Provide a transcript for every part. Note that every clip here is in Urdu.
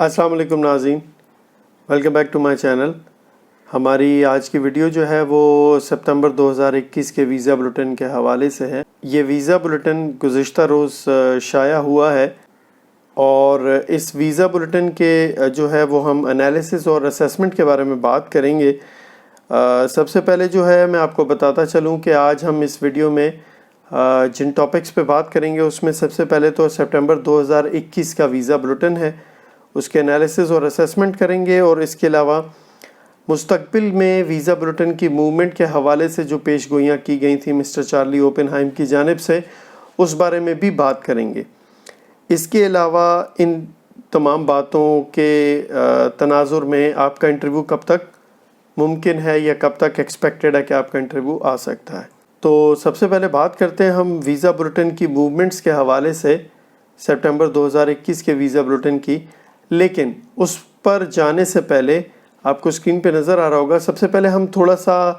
السلام علیکم ناظرین، welcome back to my channel. ہماری آج کی ویڈیو جو ہے وہ سپتمبر 2021 کے ویزا بلیٹن کے حوالے سے ہے۔ یہ ویزا بلیٹن گزشتہ روز شائع ہوا ہے اور اس ویزا بلیٹن کے جو ہے وہ ہم انالیسس اور اسیسمنٹ کے بارے میں بات کریں گے۔ سب سے پہلے جو ہے میں آپ کو بتاتا چلوں کہ آج ہم اس ویڈیو میں جن ٹاپکس پہ بات کریں گے اس میں سب سے پہلے تو سپتمبر 2021 کا ویزا بلیٹن ہے، اس کے انالیسس اور اسیسمنٹ کریں گے، اور اس کے علاوہ مستقبل میں ویزا بلیٹن کی موومنٹ کے حوالے سے جو پیش گوئیاں کی گئی تھیں مسٹر چارلی اوپن ہائم کی جانب سے، اس بارے میں بھی بات کریں گے۔ اس کے علاوہ ان تمام باتوں کے تناظر میں آپ کا انٹرویو کب تک ممکن ہے یا کب تک ایکسپیکٹڈ ہے کہ آپ کا انٹرویو آ سکتا ہے۔ تو سب سے پہلے بات کرتے ہیں ہم ویزا بلیٹن کی موومنٹس کے حوالے سے سپٹمبر 2021 کے ویزا بلیٹن کی، لیکن اس پر جانے سے پہلے آپ کو اسکرین پہ نظر آ رہا ہوگا، سب سے پہلے ہم تھوڑا سا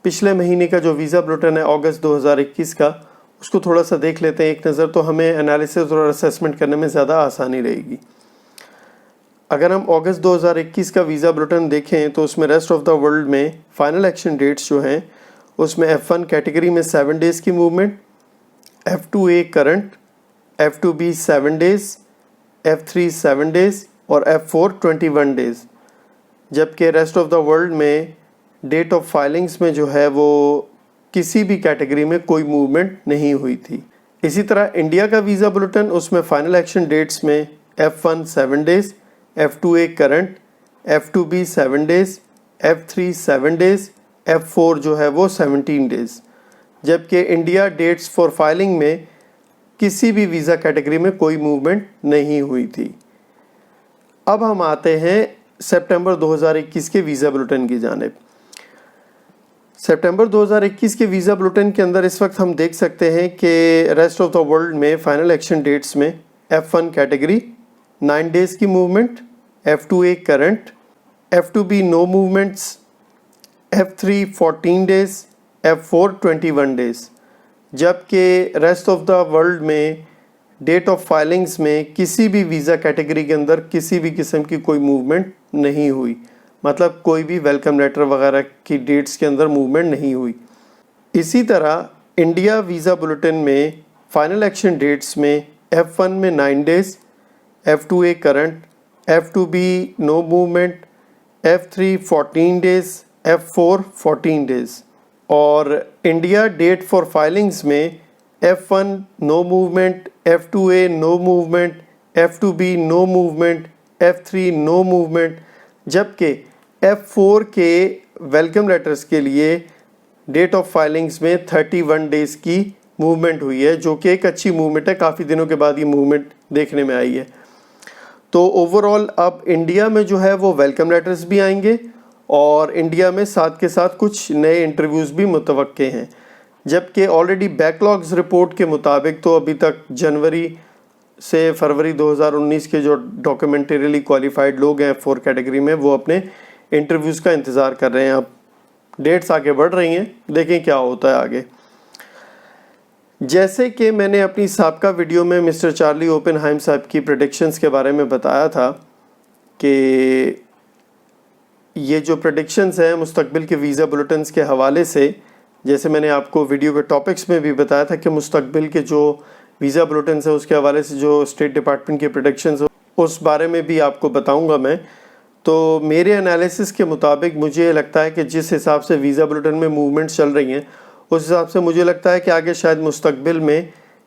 پچھلے مہینے کا جو ویزا بلیٹن ہے اگست 2021 کا، اس کو تھوڑا سا دیکھ لیتے ہیں ایک نظر، تو ہمیں انالیسس اور اسیسمنٹ کرنے میں زیادہ آسانی رہے گی۔ اگر ہم اگست 2021 کا ویزا بلیٹن دیکھیں تو اس میں ریسٹ آف دا ورلڈ میں فائنل ایکشن ڈیٹس جو ہیں اس میں F1 کیٹیگری میں 7 ڈیز کی movement, F2A current, F2B 7 days, F3 7 days اور F4 21 ڈیز، جبکہ ریسٹ آف دا ورلڈ میں ڈیٹ آف فائلنگز میں جو ہے وہ کسی بھی کیٹیگری میں کوئی موومنٹ نہیں ہوئی تھی۔ اسی طرح انڈیا کا ویزا بلیٹن، اس میں فائنل ایکشن ڈیٹس میں F1 7 days, F2A current, F2B 7 days, F3 7 days, F4 جو ہے وہ 17 ڈیز، جبکہ انڈیا ڈیٹس فار فائلنگ میں کسی بھی ویزا کیٹیگری میں کوئی موومنٹ نہیں ہوئی تھی۔ اب ہم آتے ہیں سپٹمبر 2021 کے ویزا بلیٹن کی جانب۔ سپٹمبر 2021 کے ویزا بلیٹن کے اندر اس وقت ہم دیکھ سکتے ہیں کہ ریسٹ آف دا ورلڈ میں فائنل ایکشن ڈیٹس میں F1 کیٹیگری 9 ڈیز کی movement, F2A current, F2B no movements, F3 14 days, F4 21 days, جبکہ ریسٹ آف دا ورلڈ میں ڈیٹ آف فائلنگز میں کسی بھی ویزا کیٹیگری کے اندر کسی بھی قسم کی کوئی موومنٹ نہیں ہوئی، مطلب کوئی بھی ویلکم لیٹر وغیرہ کی ڈیٹس کے اندر موومنٹ نہیں ہوئی۔ اسی طرح انڈیا ویزا بلیٹن میں فائنل ایکشن ڈیٹس میں F1 میں 9 days, F2A current, F2B no movement, F3 14 days, F4 14 days, اور انڈیا ڈیٹ فار فائلنگز میں F1 no movement, F2A no movement, F2B no movement, F3 no movement, جبکہ F4 کے ویلکم لیٹرز کے لیے ڈیٹ آف فائلنگز میں 31 ڈیز کی موومنٹ ہوئی ہے، جو کہ ایک اچھی موومنٹ ہے، کافی دنوں کے بعد یہ موومنٹ دیکھنے میں آئی ہے۔ تو اوورآل اب انڈیا میں جو ہے وہ ویلکم لیٹرز بھی آئیں گے اور انڈیا میں ساتھ کے ساتھ کچھ نئے انٹرویوز بھی متوقع ہیں، جبکہ آلریڈی بیک لاگز رپورٹ کے مطابق تو ابھی تک جنوری سے فروری 2019 کے جو ڈاکیومنٹریلی کوالیفائڈ لوگ ہیں F4 کیٹیگری میں، وہ اپنے انٹرویوز کا انتظار کر رہے ہیں۔ اب ڈیٹس آگے بڑھ رہی ہیں، دیکھیں کیا ہوتا ہے آگے۔ جیسے کہ میں نے اپنی سابقہ ویڈیو میں مسٹر چارلی اوپن ہائم صاحب کی پریڈکشنز کے بارے میں بتایا تھا کہ یہ جو پریڈکشنز ہیں مستقبل کے ویزا بلیٹنز کے حوالے سے، جیسے میں نے آپ کو ویڈیو کے ٹاپکس میں بھی بتایا تھا کہ مستقبل کے جو ویزا بلیٹنز ہیں اس کے حوالے سے جو اسٹیٹ ڈپارٹمنٹ کے پریڈکشنز اس بارے میں بھی آپ کو بتاؤں گا میں۔ تو میرے انالیسس کے مطابق مجھے لگتا ہے کہ جس حساب سے ویزا بلیٹن میں موومنٹس چل رہی ہیں اس حساب سے مجھے لگتا ہے کہ آگے شاید مستقبل میں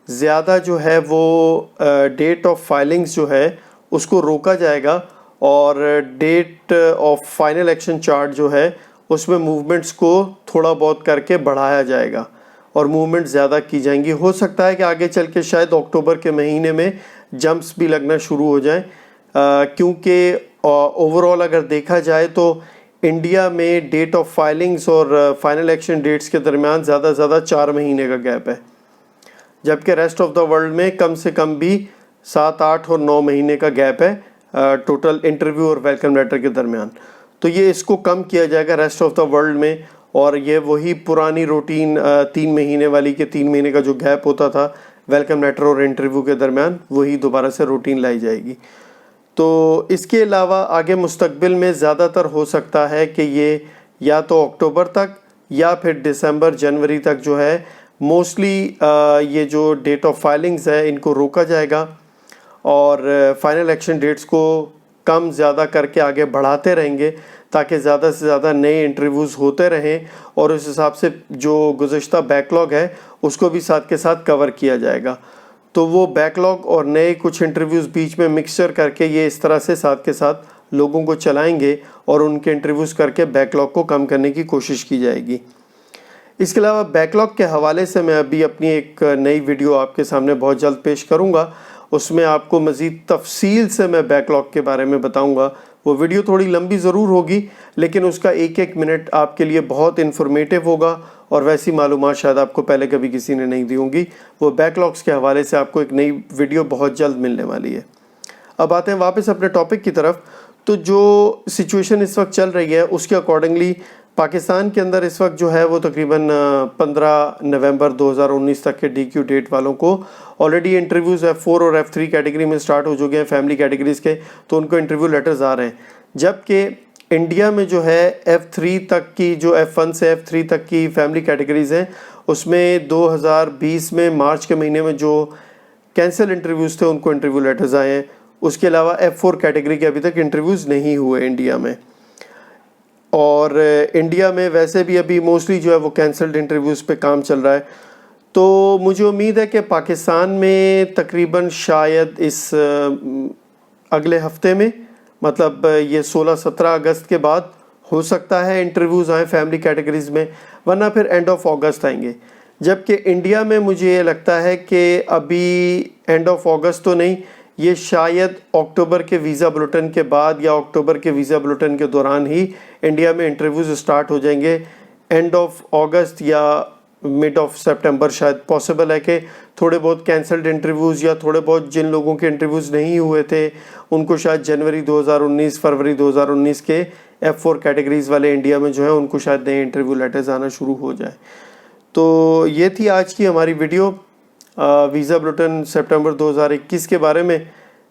زیادہ جو ہے وہ ڈیٹ آف فائلنگز جو ہے اس کو روکا جائے گا، اور date of final action chart جو ہے اس میں موومنٹس کو تھوڑا بہت کر کے بڑھایا جائے گا اور موومنٹ زیادہ کی جائیں گی۔ ہو سکتا ہے کہ آگے چل کے شاید اکتوبر کے مہینے میں جمپس بھی لگنا شروع ہو جائیں، کیونکہ اوورآل اگر دیکھا جائے تو انڈیا میں ڈیٹ آف فائلنگز اور فائنل ایکشن ڈیٹس کے درمیان زیادہ سے زیادہ 4 مہینے کا گیپ ہے، جبکہ ریسٹ آف دا ورلڈ میں کم سے کم بھی 7، 8 اور 9 مہینے کا گیپ ہے ٹوٹل انٹرویو اور ویلکم لیٹر کے درمیان۔ تو یہ اس کو کم کیا جائے گا ریسٹ آف دا ورلڈ میں، اور یہ وہی پرانی روٹین 3 مہینے والی کہ 3 مہینے کا جو گیپ ہوتا تھا ویلکم لیٹر اور انٹرویو کے درمیان، وہی دوبارہ سے روٹین لائی جائے گی۔ تو اس کے علاوہ آگے مستقبل میں زیادہ تر ہو سکتا ہے کہ یہ یا تو اکتوبر تک یا پھر دسمبر جنوری تک جو ہے موسٹلی یہ جو ڈیٹ آف فائلنگز ہے ان کو روکا جائے گا، اور فائنل ایکشن ڈیٹس کو کم زیادہ کر کے آگے بڑھاتے رہیں گے تاکہ زیادہ سے زیادہ نئے انٹرویوز ہوتے رہیں، اور اس حساب سے جو گزشتہ بیک لاگ ہے اس کو بھی ساتھ کے ساتھ کور کیا جائے گا۔ تو وہ بیک لاگ اور نئے کچھ انٹرویوز بیچ میں مکسچر کر کے یہ اس طرح سے ساتھ کے ساتھ لوگوں کو چلائیں گے اور ان کے انٹرویوز کر کے بیک لاگ کو کم کرنے کی کوشش کی جائے گی۔ اس کے علاوہ بیک لاگ کے حوالے سے میں ابھی اپنی ایک نئی ویڈیو آپ کے سامنے بہت جلد پیش کروں گا، اس میں آپ کو مزید تفصیل سے میں بیک لاگ کے بارے میں بتاؤں گا۔ وہ ویڈیو تھوڑی لمبی ضرور ہوگی لیکن اس کا ایک ایک منٹ آپ کے لیے بہت انفارمیٹیو ہوگا، اور ویسی معلومات شاید آپ کو پہلے کبھی کسی نے نہیں دی ہوں گی۔ وہ بیک لاگس کے حوالے سے آپ کو ایک نئی ویڈیو بہت جلد ملنے والی ہے۔ اب آتے ہیں واپس اپنے ٹاپک کی طرف۔ تو جو سچویشن اس وقت چل رہی ہے اس کے اکارڈنگلی پاکستان کے اندر اس وقت جو ہے وہ تقریباً 15 نومبر 2019 تک کے DQ ڈیٹ والوں کو آلریڈی انٹرویوز F4 اور F3 کیٹیگری میں سٹارٹ ہو چکے ہیں، فیملی کیٹیگریز کے، تو ان کو انٹرویو لیٹرز آ رہے ہیں۔ جبکہ انڈیا میں جو ہے F3 تک کی، جو F1 سے F3 تک کی فیملی کیٹیگریز ہیں، اس میں 2020 میں مارچ کے مہینے میں جو کینسل انٹرویوز تھے ان کو انٹرویو لیٹرز آئے ہیں۔ اس کے علاوہ F4 کیٹیگری کے ابھی تک انٹرویوز نہیں ہوئے انڈیا میں، اور انڈیا میں ویسے بھی ابھی موسٹلی جو ہے وہ کینسلڈ انٹرویوز پہ کام چل رہا ہے۔ تو مجھے امید ہے کہ پاکستان میں تقریباً شاید اس اگلے ہفتے میں، مطلب یہ 16-17 اگست کے بعد ہو سکتا ہے انٹرویوز آئیں فیملی کیٹیگریز میں، ورنہ پھر اینڈ آف اگست آئیں گے۔ جبکہ انڈیا میں مجھے یہ لگتا ہے کہ ابھی اینڈ آف اگست تو نہیں، یہ شاید اکتوبر کے ویزا بلٹن کے بعد یا اکتوبر کے ویزا بلٹن کے دوران ہی انڈیا میں انٹرویوز سٹارٹ ہو جائیں گے۔ اینڈ آف اگست یا مڈ آف سپٹمبر شاید پاسبل ہے کہ تھوڑے بہت کینسلڈ انٹرویوز یا تھوڑے بہت جن لوگوں کے انٹرویوز نہیں ہوئے تھے ان کو شاید جنوری 2019 فروری 2019 کے F4 کیٹیگریز والے انڈیا میں جو ہیں ان کو شاید نئے انٹرویو لیٹرز آنا شروع ہو جائے۔ تو یہ تھی آج کی ہماری ویڈیو ویزا بلٹن سپٹمبر 2021 کے بارے میں۔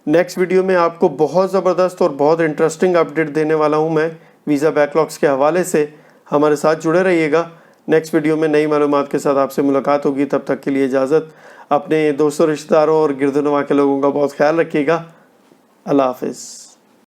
نیکسٹ ویڈیو میں آپ کو بہت زبردست اور بہت انٹرسٹنگ اپڈیٹ دینے والا ہوں میں ویزا بیک لاگس کے حوالے سے۔ ہمارے ساتھ جڑے رہیے گا۔ نیکسٹ ویڈیو میں نئی معلومات کے ساتھ آپ سے ملاقات ہوگی۔ تب تک کے لیے اجازت۔ اپنے دوستوں، رشتہ داروں اور گرد و نواح کے لوگوں کا بہت خیال رکھیے گا۔ اللہ حافظ۔